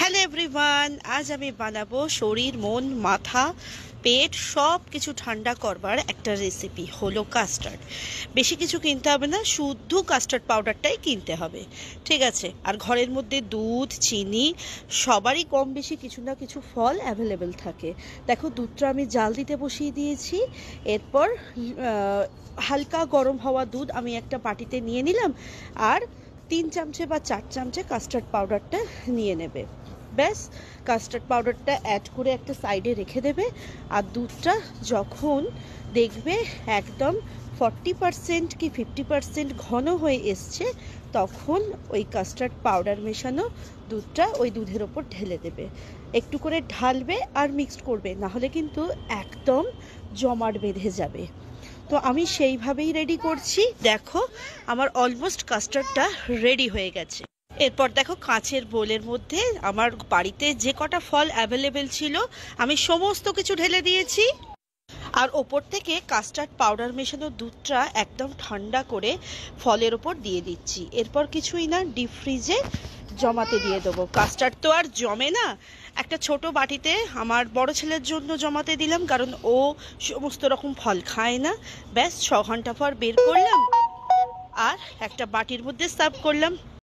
Hello everyone, আজ আমি বানাবো শরীর মন মাথা পেট সব কিছু ঠান্ডা করবার একটা রেসিপি হলো কাস্টার্ড। বেশি কিছু কিনতে হবে না, শুদ্ধ কাস্টার্ড পাউডারটাই কিনতে হবে। ঠিক আছে, আর ঘরের মধ্যে দুধ চিনি সবারই কম বেশি কিছু না কিছু ফল অ্যাভেলেবেল থাকে। দেখো দুধটা আমি জাল দিতে বসিয়ে দিয়েছি। এরপর হালকা গরম হওয়া দুধ আমি একটা বাটিতে নিয়ে নিলাম, আর 3 চামচে বা 4 চামচে কাস্টার্ড পাউডারটা নিয়ে নেবে। ব্যাস, কাস্টার্ড পাউডারটা অ্যাড করে একটা সাইডে রেখে দেবে। আর দুধটা যখন দেখবে একদম 40% কি 50% ঘন হয়ে এসছে, তখন ওই কাস্টার্ড পাউডার মেশানো দুধটা ওই দুধের ওপর ঢেলে দেবে। একটু করে ঢালবে আর মিক্সড করবে, নাহলে কিন্তু একদম জমাট বেঁধে যাবে। তো আমি সেইভাবেই রেডি করছি। দেখো আমার অলমোস্ট কাস্টার্ডটা রেডি হয়ে গেছে। এরপর দেখো কাঁচের বোলের মধ্যে আমার বাড়িতে যে কটা ফল অ্যাভেলেবেল ছিল আমি সমস্ত কিছু ঢেলে দিয়েছি, আর ওপর থেকে কাস্টার্ড পাউডার মেশানো দুধটা একদম ঠান্ডা করে ফলের ওপর দিয়ে দিচ্ছি। এরপর কিছুই না, ডিপ ফ্রিজে জমাতে দিয়ে দেবো। কাস্টার্ড তো আর জমে না, একটা ছোট বাটিতে আমার বড় ছেলের জন্য জমাতে দিলাম, কারণ ও সমস্ত রকম ফল খায় না। ব্যাস 6 ঘন্টা পর বের করলাম আর একটা বাটির মধ্যে সার্ভ করলাম।